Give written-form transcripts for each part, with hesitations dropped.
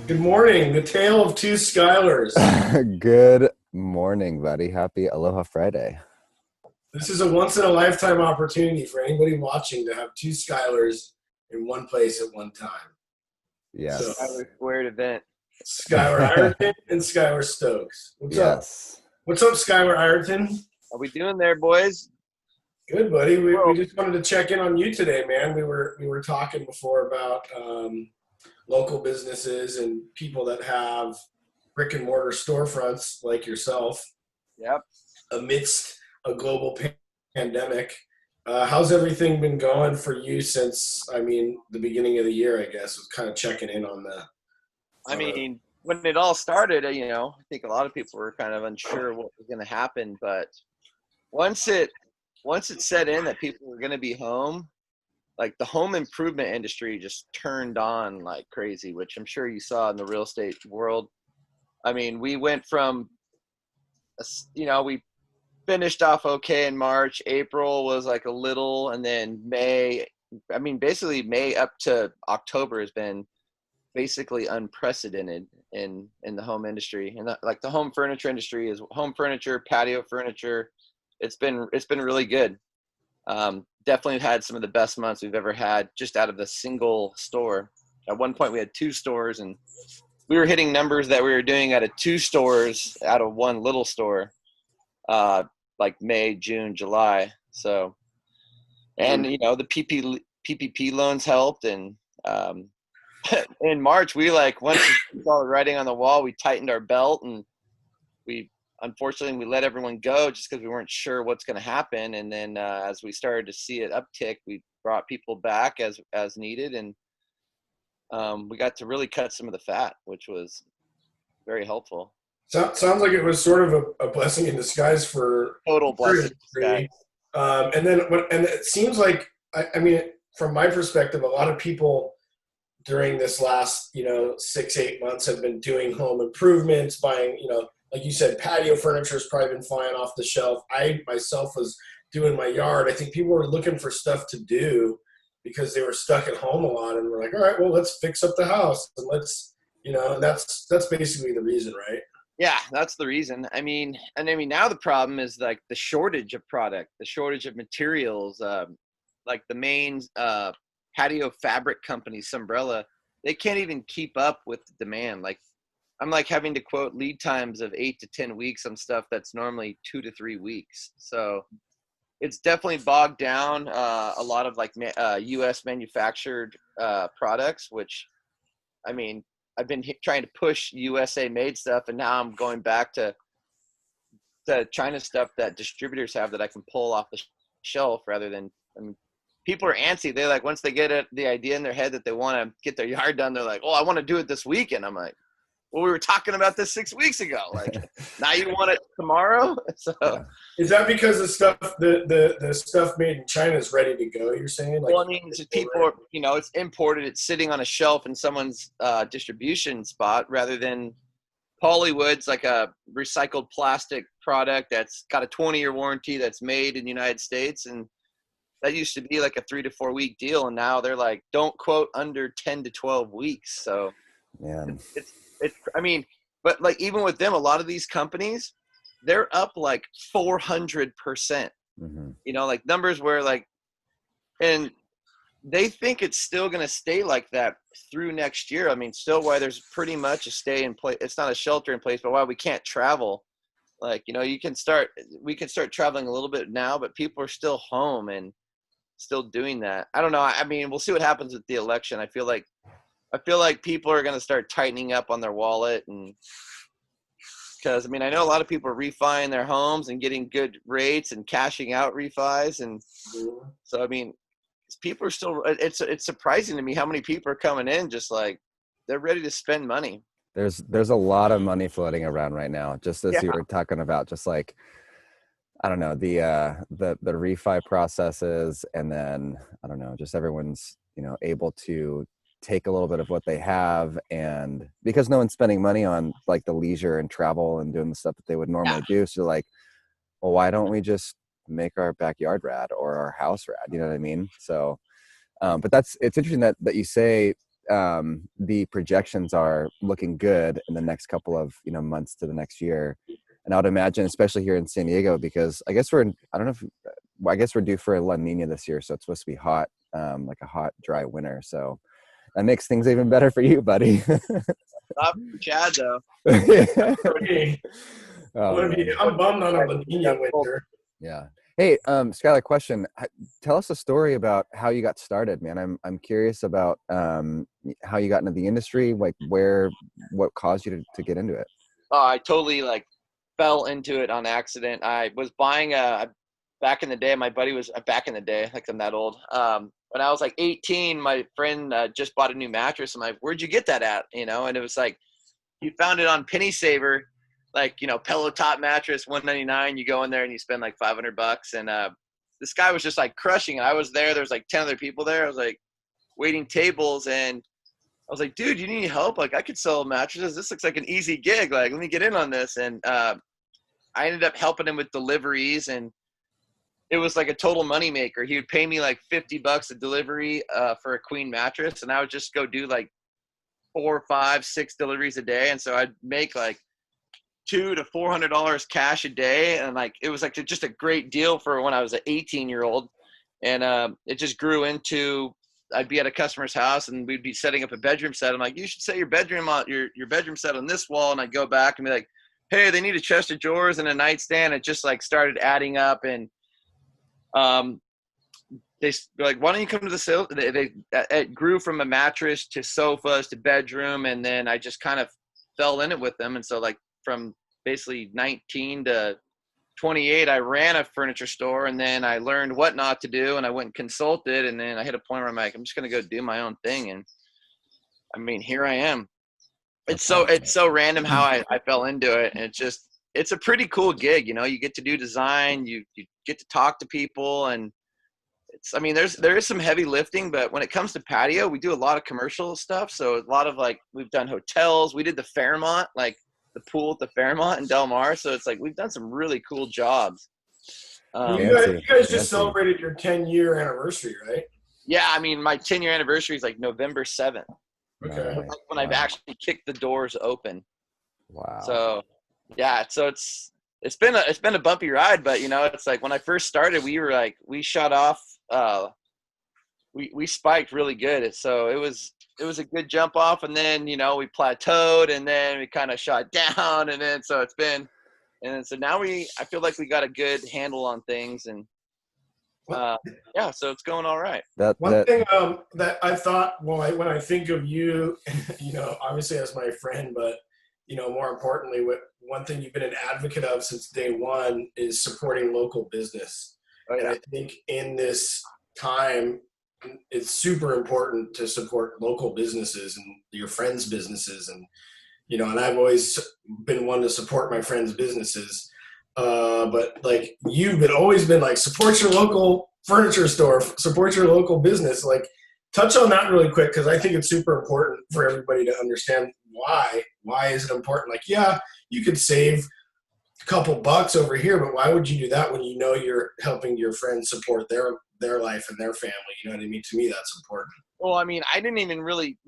Good morning. The tale of two Skylars. Good morning, buddy. Happy Aloha Friday. This is a once in a lifetime opportunity for anybody watching to have two Skylars in one place at one time. So, Yes. Skylar squared event. Skylar Ireton and Skylar Stokes. What's up? Yes. What's up, Skylar Ireton? How we doing there, boys? Good, buddy. We Well, just wanted to check in on you today, man. We were talking before about local businesses and people that have brick and mortar storefronts like yourself yep. amidst a global pandemic. How's everything been going for you since, the beginning of the year, I guess, was kind of checking in on the. I mean, when it all started, I think a lot of people were kind of unsure what was going to happen, but once it set in that people were going to be home, like the home improvement industry just turned on like crazy, which I'm sure you saw in the real estate world. I mean, we went from, we finished off okay in March. April was like a little, and then May. I mean, basically May up to October has been basically unprecedented in the home industry, and like the home furniture industry is home furniture, patio furniture. It's been really good. Definitely had some of the best months we've ever had just out of the single store. At one point we had two stores, and we were hitting numbers that we were doing out of two stores out of one little store. Like May, June, July. So, and the PPP loans helped, and in March we once we saw the writing on the wall, we tightened our belt, and unfortunately we let everyone go just because we weren't sure what's going to happen. And then as we started to see it uptick, we brought people back as needed, and we got to really cut some of the fat, which was very helpful. Sounds like it was sort of a blessing in disguise for Total blessing. and it seems like from my perspective, a lot of people during this last 6-8 months have been doing home improvements, buying like you said, patio furniture has probably been flying off the shelf. I myself was doing my yard. I think people were looking for stuff to do because they were stuck at home a lot, and we're like, all right, well, let's fix up the house, and let's and that's basically the reason, right? Yeah, that's the reason. Now the problem is like the shortage of product, the shortage of materials. Like the main patio fabric company, Umbrella, they can't even keep up with the demand. Like I'm like having to quote lead times of 8 to 10 weeks on stuff that's normally 2 to 3 weeks. So it's definitely bogged down a lot of like U.S. manufactured products, which I've been trying to push USA made stuff, and now I'm going back to China stuff that distributors have that I can pull off the shelf rather than, people are antsy. They like, once they get the idea in their head that they want to get their yard done, they're like, oh, I want to do it this weekend. I'm like, well, we were talking about this 6 weeks ago. Like, now you want it tomorrow? So yeah. Is that because the stuff made in China is ready to go? You're saying? Like, well, people, it's imported. It's sitting on a shelf in someone's distribution spot rather than Polywood's like a recycled plastic product that's got a 20-year warranty that's made in the United States, and that used to be like a 3 to 4 week deal, and now they're like, don't quote under 10 to 12 weeks. So Man. but like even with them, a lot of these companies, they're up like 400%. Like numbers where like, and they think it's still going to stay like that through next year. Still why there's pretty much a stay in place. It's not a shelter in place, but why we can't travel. Like, we can start traveling a little bit now, but people are still home and still doing that. I don't know. We'll see what happens with the election. I feel like people are going to start tightening up on their wallet, and because I know a lot of people are refining their homes and getting good rates and cashing out refis, and so people are still. It's surprising to me how many people are coming in just like they're ready to spend money. There's a lot of money floating around right now, just as you were talking about, just like, I don't know, the refi processes, and then I don't know, just everyone's able to take a little bit of what they have, and because no one's spending money on like the leisure and travel and doing the stuff that they would normally do, so like, well, why don't we just make our backyard rad or our house rad? You know what I mean? So but it's interesting that you say the projections are looking good in the next couple of, months to the next year. And I would imagine, especially here in San Diego, because I guess I guess we're due for a La Nina this year. So it's supposed to be hot, like a hot, dry winter. So that makes things even better for you, buddy. Not for Chad though. Hey, Oh, I'm bummed on a La Nina winter. yeah. Hey, Skylar, question. Tell us a story about how you got started, man. I'm curious about how you got into the industry, like what caused you to get into it. Oh, I totally fell into it on accident. I was buying back in the day, my buddy was back in the day, like I'm that old. When I was 18, my friend just bought a new mattress. I'm like, where'd you get that at? And it was like, you found it on Penny Saver. Pillow top mattress, $199. You go in there and you spend like $500. And this guy was just crushing it. I was there. There was 10 other people there. I was waiting tables, and I was like, dude, you need help? I could sell mattresses. This looks like an easy gig. Let me get in on this. And I ended up helping him with deliveries, and it was a total moneymaker. He would pay me $50 a delivery for a queen mattress, and I would just go do 4, 5, 6 deliveries a day. And so I'd make $200 to $400 cash a day, and it was just a great deal for when I was an 18-year-old. And it just grew into, I'd be at a customer's house and we'd be setting up a bedroom set. I'm like, you should set your bedroom set on this wall. And I'd go back and be like, hey, they need a chest of drawers and a nightstand. It just started adding up, and they were like, why don't you come to the sale? It grew from a mattress to sofas to bedroom, and then I just kind of fell in it with them. And so from basically 19 to 28, I ran a furniture store, and then I learned what not to do, and I went and consulted, and then I hit a point where I'm like, I'm just going to go do my own thing. And I mean, here I am. It's so random how I fell into it. And it's a pretty cool gig. You get to do design, you get to talk to people, and there is some heavy lifting, but when it comes to patio, we do a lot of commercial stuff. So a lot of we've done hotels. We did the Fairmont, the pool at the Fairmont in Del Mar. So it's we've done some really cool jobs. You guys just celebrated your 10-year anniversary, right? Yeah, my 10-year anniversary is November 7th. Okay. When I've actually kicked the doors open. Wow. So yeah, so it's been a bumpy ride, but it's when I first started, we shot off. We spiked really good. So it was a good jump off, and then, we plateaued, and then we kind of shot down, and then, so so now I feel like we got a good handle on things, and yeah, so it's going all right. One thing that I thought, when I think of you, obviously as my friend, but more importantly, one thing you've been an advocate of since day one is supporting local business. Oh, yeah. And I think in this time, it's super important to support local businesses and your friends' businesses. And, and I've always been one to support my friends' businesses. But you've always been support your local furniture store, support your local business. Touch on that really quick, because I think it's super important for everybody to understand why. Why is it important? Yeah, you could save a couple bucks over here, but why would you do that when you're helping your friends support their life and their family? You know what I mean? To me, that's important. Well, I didn't even really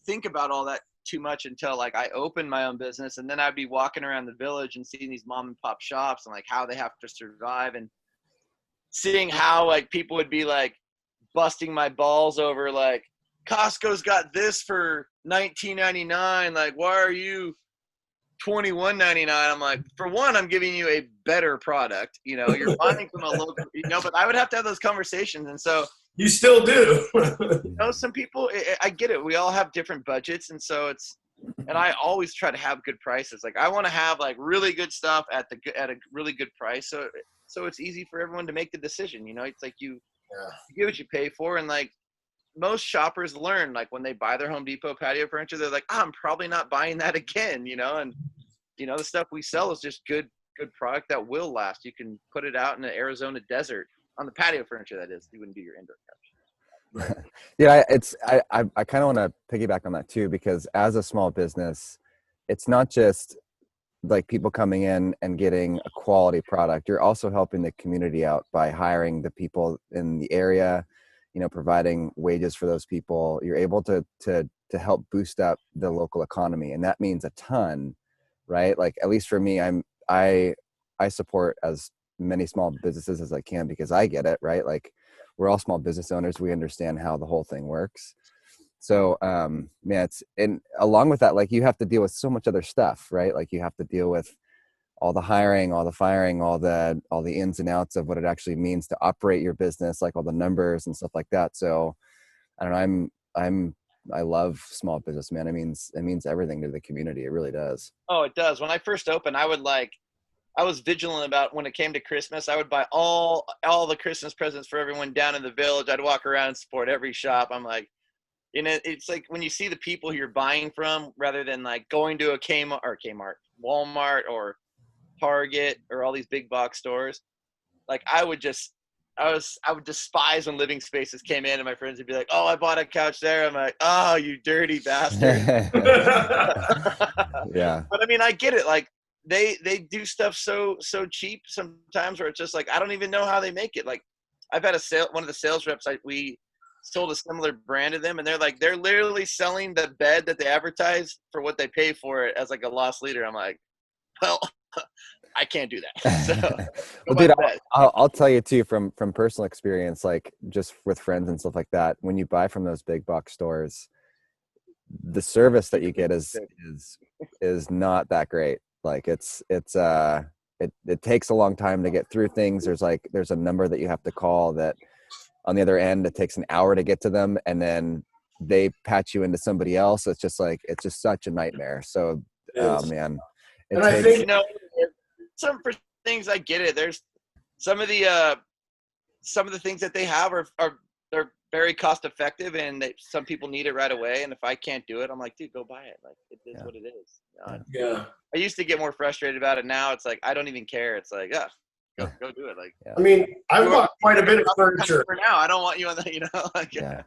think about all that too much until I opened my own business, and then I'd be walking around the village and seeing these mom and pop shops and how they have to survive, and seeing how people would be busting my balls over Costco's got this for $19.99. Why are you $21.99? I'm like, for one, I'm giving you a better product. You're buying from a local. But I would have to have those conversations, and so you still do. Some people, I get it. We all have different budgets, and so and I always try to have good prices. I want to have really good stuff at a really good price, so it's easy for everyone to make the decision. It's you get what you pay for, and most shoppers learn when they buy their Home Depot patio furniture, they're like, I'm probably not buying that again. And the stuff we sell is just good product that will last. You can put it out in the Arizona desert on the patio furniture. That is, you wouldn't do your indoor couch. Yeah, I kind of want to piggyback on that too, because as a small business, it's not just people coming in and getting a quality product. You're also helping the community out by hiring the people in the area, providing wages for those people, you're able to help boost up the local economy. And that means a ton, right? Like, at least for me, I support as many small businesses as I can, because I get it, right? Like, we're all small business owners. We understand how the whole thing works. So, man, and along with that, like, you have to deal with so much other stuff, right? Like, you have to deal with all the hiring, all the firing, all the ins and outs of what it actually means to operate your business, like all the numbers and stuff like that. So I don't know, I love small business, man. It means everything to the community. It really does. Oh, it does. When I first opened, I was vigilant about when it came to Christmas. I would buy all the Christmas presents for everyone down in the village. I'd walk around and support every shop. I'm like, it's like when you see the people you're buying from, rather than like going to a Kmart, Walmart, or Target, or all these big box stores. Like, I would despise when living spaces came in and my friends would be like, "Oh, I bought a couch there." I'm like, "Oh, you dirty bastard." Yeah. But I mean, I get it. Like, they do stuff so cheap sometimes, where it's just like, I don't even know how they make it. Like, I've had one of the sales reps, we sold a similar brand to them, and they're literally selling the bed that they advertise for what they pay for it as like a loss leader. I'm like, well, I can't do that. So, well, dude, I'll tell you too, from personal experience, like, just with friends and stuff like that, when you buy from those big box stores, the service that you get is not that great. Like, it takes a long time to get through things. There's a number that you have to call that on the other end, it takes an hour to get to them, and then they patch you into somebody else. It's just such a nightmare. So, oh man. And I think, some for things, I get it. There's some of the things that they have are they're very cost effective, and some people need it right away. And if I can't do it, I'm like, dude, go buy it. Like, it is what it is. Yeah. I used to get more frustrated about it. Now it's like, I don't even care. It's like, go do it. Like, I mean, I've bought quite a bit of furniture. For now, I don't want you on the, like, yeah.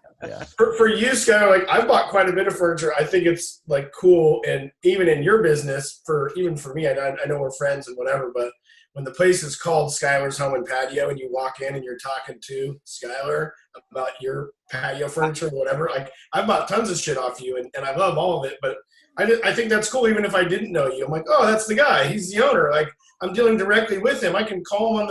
For you, Skylar, like, I've bought quite a bit of furniture. I think it's like cool, and even in your business, even for me, I know we're friends and whatever, but when the place is called Skylar's Home and Patio, and you walk in and you're talking to Skylar about your patio furniture or whatever, like, I've bought tons of shit off you, and I love all of it, but I think that's cool. Even if I didn't know you, I'm like, oh, that's the guy. He's the owner. Like, I'm dealing directly with him. I can call him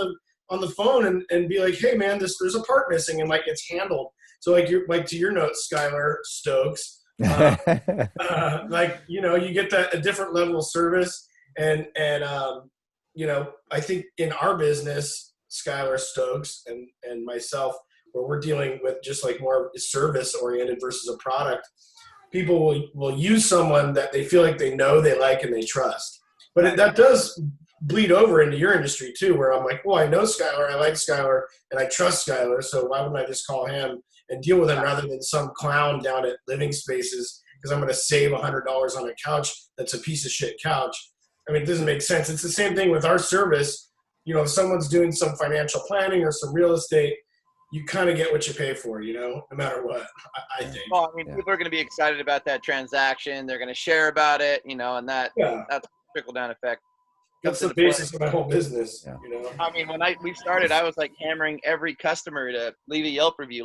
on the phone and be like, hey man, there's a part missing, and like, it's handled. So like to your notes, Skylar Stokes, like, you get a different level of service, and I think in our business, Skylar Stokes and myself, where we're dealing with just like more service oriented versus a product, people will use someone that they feel like they know, they like, and they trust. But that does bleed over into your industry too, where I'm like, well, I know Skylar, I like Skylar, and I trust Skylar, so why wouldn't I just call him and deal with him rather than some clown down at Living Spaces, because I'm going to save $100 on a couch that's a piece of shit couch. I mean, it doesn't make sense. It's the same thing with our service. If someone's doing some financial planning or some real estate, you kind of get what you pay for, no matter what, I think. Well, I mean, people are going to be excited about that transaction. They're going to share about it, and that's trickle-down effect. That's the basis of my whole business. Yeah. I mean, when we started, I was like hammering every customer to leave a Yelp review,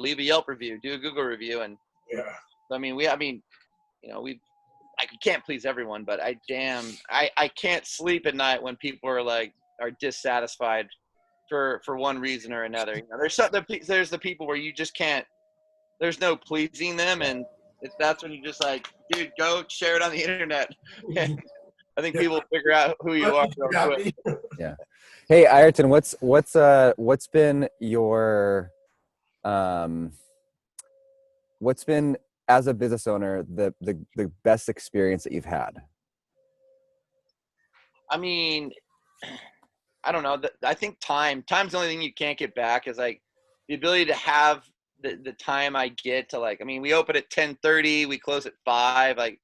do a Google review, and I mean, we can't please everyone, but I can't sleep at night when people are dissatisfied for one reason or another. There's the people where you just can't. There's no pleasing them, and that's when you just like, dude, go share it on the internet. I think people figure out who you are real quick. Yeah. Hey, Ireton, what's been your what's been, as a business owner, the best experience that you've had? I mean, I don't know. I think time's the only thing you can't get back, is like the ability to have the time I get to, like, I mean, we open at 10:30, we close at 5. Like,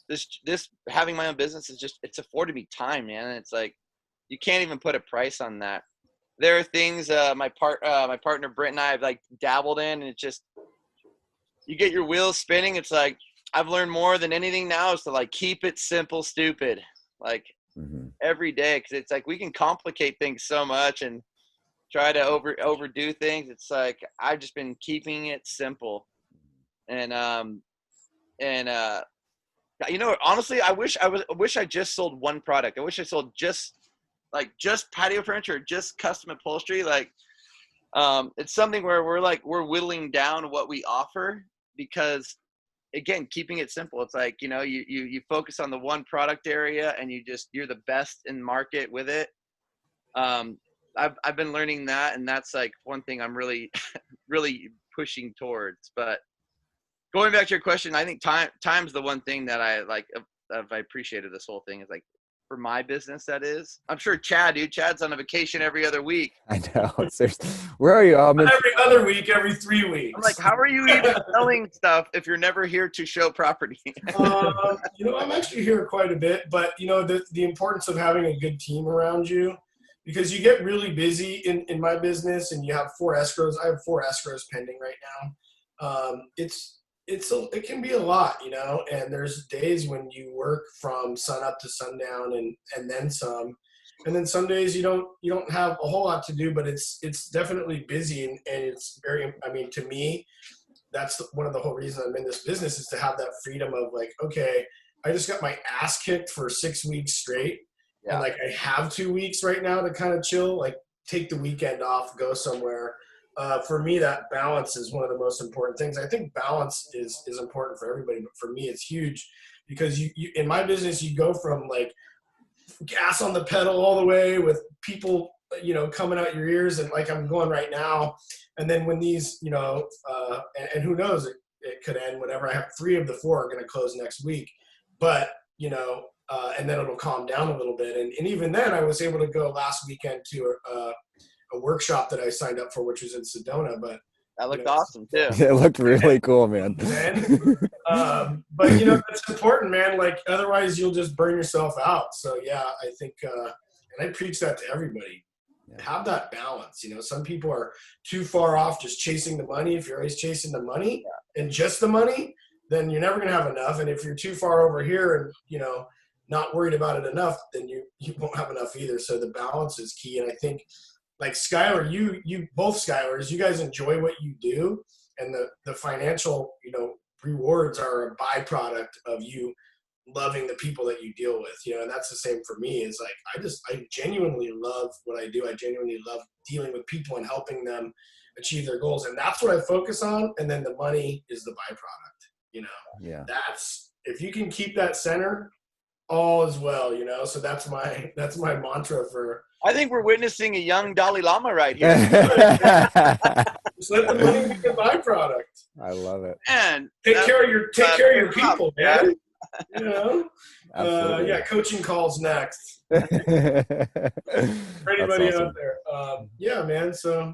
this having my own business is it's afforded me time, man. And it's like, you can't even put a price on that. There are things my partner Britt and I have like dabbled in, and it's just, you get your wheels spinning. It's like, I've learned more than anything now is to like keep it simple, stupid, like every day, because it's like we can complicate things so much and try to overdo things. It's like I've just been keeping it simple, and you know, honestly, I wish I just sold one product. I wish I sold just patio furniture, just custom upholstery. Like, it's something where we're whittling down what we offer, because again, keeping it simple. It's like, you know, you focus on the one product area and you're the best in market with it. I've been learning that, and that's like one thing I'm really really pushing towards. But going back to your question, I think time's the one thing that I like. I appreciated this whole thing is like, for my business, that is. I'm sure Chad's on a vacation every other week. I know. Seriously. Where are you? Every other week, every 3 weeks. I'm like, how are you even selling stuff if you're never here to show property? You know, I'm actually here quite a bit, but you know, the importance of having a good team around you, because you get really busy in my business, and you have 4 escrows. I have 4 escrows pending right now. It can be a lot, you know, and there's days when you work from sun up to sundown and then some, and then some days you don't have a whole lot to do, but it's definitely busy, and it's very, I mean, to me, that's one of the whole reasons I'm in this business, is to have that freedom of like, okay, I just got my ass kicked for 6 weeks straight. Yeah. And like, I have 2 weeks right now to kind of chill, like take the weekend off, go somewhere. For me, that balance is one of the most important things. I think balance is important for everybody, but for me, it's huge, because you in my business, you go from like gas on the pedal all the way with people, you know, coming out your ears, and like I'm going right now. And then when these, you know, and who knows, it could end whenever. I have 3 of the 4 are going to close next week, but you know, and then it'll calm down a little bit. And even then, I was able to go last weekend to a workshop that I signed up for, which was in Sedona, but that looked awesome too. It looked really cool, man. But you know, it's important, man. Like, otherwise you'll just burn yourself out. So yeah, I think, and I preach that to everybody. Yeah. Have that balance. You know, some people are too far off just chasing the money. If you're always chasing the money and just the money, then you're never going to have enough. And if you're too far over here and, you know, not worried about it enough, then you won't have enough either. So the balance is key. And I think, like Skylar, you both Skylars, you guys enjoy what you do, and the financial, you know, rewards are a byproduct of you loving the people that you deal with, you know. And that's the same for me. It's like, I genuinely love what I do. I genuinely love dealing with people and helping them achieve their goals, and that's what I focus on. And then the money is the byproduct, you know. Yeah. That's, if you can keep that center, all is well, you know. So that's my mantra for. I think we're witnessing a young Dalai Lama right here. Just let the money be the byproduct. I love it. And take care of your people, man. You know. Yeah, coaching calls next. For anybody awesome. out there. Yeah, man. So.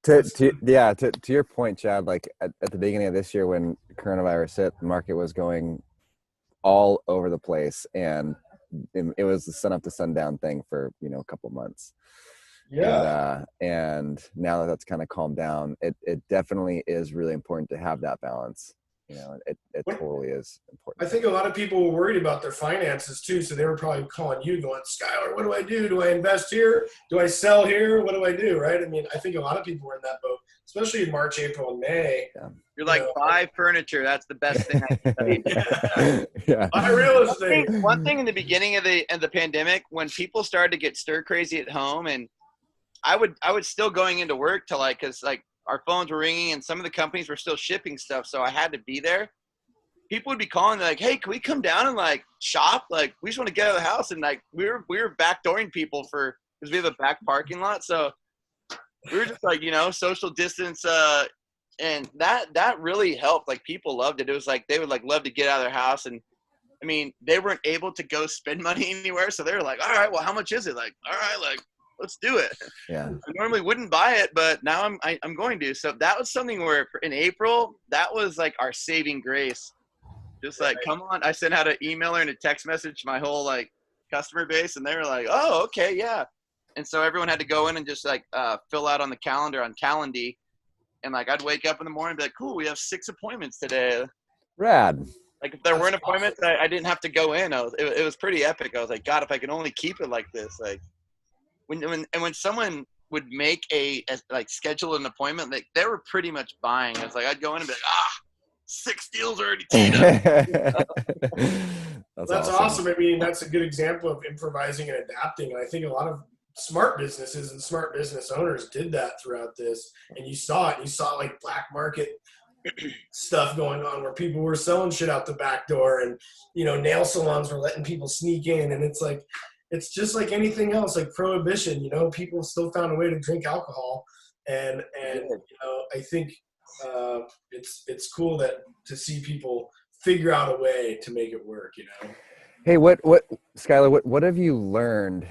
To your point, Chad. Like at the beginning of this year, when coronavirus hit, the market was going all over the place, and it was the sun up to sundown thing for, you know, a couple months. Yeah. And now that that's kind of calmed down, it definitely is really important to have that balance. You know, it totally is important. I think a lot of people were worried about their finances too, so they were probably calling you, going, Skylar, what do I do? Do I invest here? Do I sell here? What do I do? Right? I mean, I think a lot of people were in that boat, especially in March, April, and May. Yeah. You're like, buy furniture. That's the best thing I can tell you. Yeah. Buy real estate. One thing in the beginning of the pandemic, when people started to get stir crazy at home, and I would still going into work to like, cause like our phones were ringing and some of the companies were still shipping stuff, so I had to be there. People would be calling like, hey, can we come down and like shop? Like, we just want to get out of the house. And like we were backdooring people because we have a back parking lot, so we were just like, you know, social distance. And that really helped. Like, people loved it. It was like they would like love to get out of their house. And I mean, they weren't able to go spend money anywhere, so they were like, all right, well, how much is it? Like, all right, like, let's do it. Yeah. I normally wouldn't buy it, but now I'm going to. So that was something where in April, that was like our saving grace. Just like, come on. I sent out an email and a text message to my whole like customer base, and they were like, oh, okay, yeah. And so everyone had to go in and just like fill out on the calendar on Calendly. And like, I'd wake up in the morning and be like, cool, we have 6 appointments today. Rad. Like, if there weren't appointments, I didn't have to go in. It was pretty epic. I was like, God, if I could only keep it like this. Like, when would make like schedule an appointment, like they were pretty much buying. It's like I'd go in and be like, 6 deals already teed up. That's awesome. I mean, that's a good example of improvising and adapting. And I think a lot of smart businesses and smart business owners did that throughout this. And you saw it. You saw like black market stuff going on where people were selling shit out the back door, and, you know, nail salons were letting people sneak in. And it's like, it's just like anything else, like prohibition, you know, people still found a way to drink alcohol. And you know, I think it's cool to see people figure out a way to make it work, you know? Hey, Skylar, what have you learned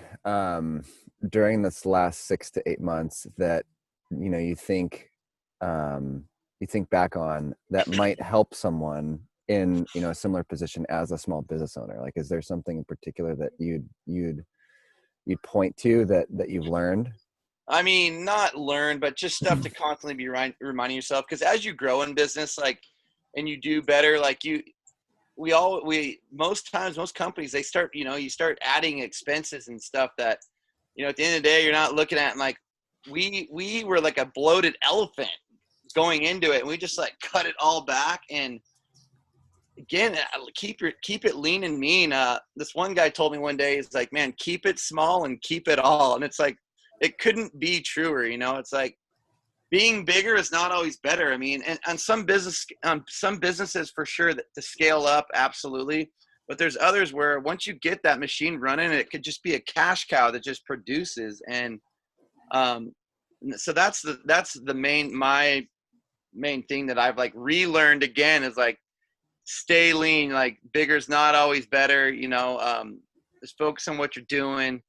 during this last 6 to 8 months that, you know, you think back on that might help someone in, you know, a similar position as a small business owner? Like, is there something in particular that you'd point to that you've learned? I mean, not learn, but just stuff to constantly be reminding yourself. Because as you grow in business, like, and you do better, like most companies, they start, you know, you start adding expenses and stuff that, you know, at the end of the day, you're not looking at. And like, we were like a bloated elephant going into it, and we just like cut it all back. And again, keep it lean and mean. This one guy told me one day, he's like, man, keep it small and keep it all. And it's like, it couldn't be truer, you know. It's like, being bigger is not always better. I mean, and some businesses for sure that to scale up, absolutely. But there's others where once you get that machine running, it could just be a cash cow that just produces. And so that's my main thing that I've like relearned again is like, stay lean. Like, bigger's not always better, you know. Just focus on what you're doing.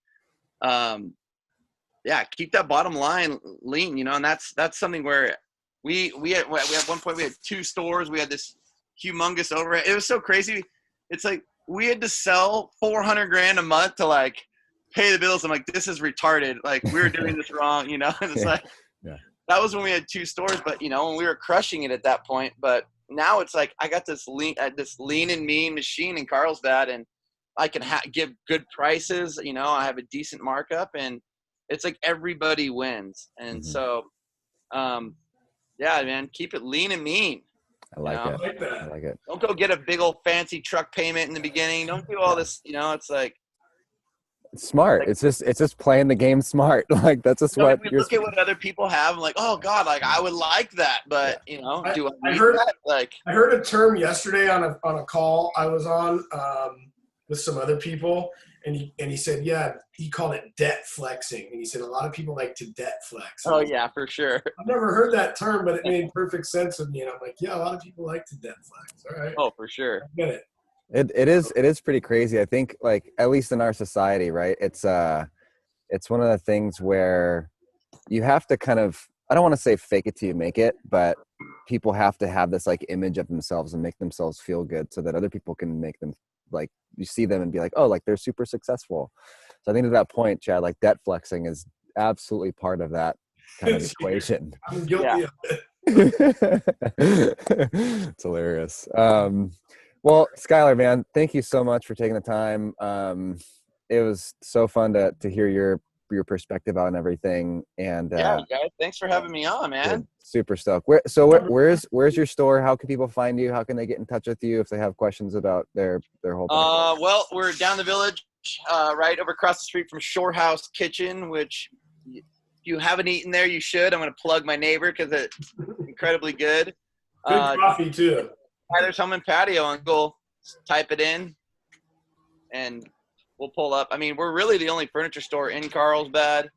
Yeah, keep that bottom line lean, you know. And that's something where we at one point we had 2 stores. We had this humongous overhead. It was so crazy. It's like we had to sell $400,000 a month to like pay the bills. I'm like, this is retarded. Like, we were doing this wrong, you know. And it's like, that was when we had 2 stores, but you know, when we were crushing it at that point. But now it's like I got this lean and mean machine in Carlsbad, and I can give good prices. You know, I have a decent markup, and it's like everybody wins. And so, yeah, man, keep it lean and mean. I like it. I like it. Don't go get a big old fancy truck payment in the beginning. Don't do all this, you know. It's like, it's smart. Like, it's just playing the game smart. Like, that's just what we look at what other people have. I'm like, oh God, like I would like that, but you know, I heard a term yesterday on a call I was on with some other people, and he said, yeah, he called it debt flexing, and he said a lot of people like to debt flex. Oh yeah, for sure. I've never heard that term, but it made perfect sense with me, and I'm like, yeah, a lot of people like to debt flex. All right. Oh, for sure. I get it. It is pretty crazy. I think, like, at least in our society, right? It's one of the things where you have to kind of, I don't want to say fake it till you make it, but people have to have this like image of themselves and make themselves feel good so that other people can make them, like, you see them and be like, oh, like they're super successul. So I think at that point, Chad, like debt flexing is absolutely part of that kind of equation. I'm guilty of it. It's hilarious. Well, Skylar, man, thank you so much for taking the time. It was so fun to hear your perspective on everything. And yeah, guys, thanks for having me on, man. Super stoked. Where's your store? How can people find you? How can they get in touch with you if they have questions about their whole thing? Well, we're down the village, right over across the street from Shore House Kitchen, which if you haven't eaten there, you should. I'm going to plug my neighbor because it's incredibly good. Good coffee too. Tyler's Home and Patio, and go type it in and we'll pull up. I mean, we're really the only furniture store in Carlsbad.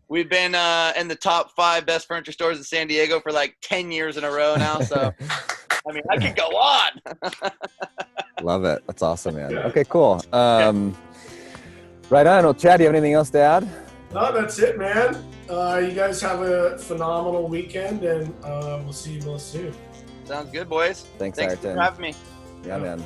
We've been in the top 5 best furniture stores in San Diego for like 10 years in a row now. So, I mean, I could go on. Love it. That's awesome, man. Okay, cool. Right on. Well, Chad, do you have anything else to add? No, that's it, man. You guys have a phenomenal weekend, and we'll see you real soon. Sounds good, boys. Thanks for Ireton. having me. Yeah, man.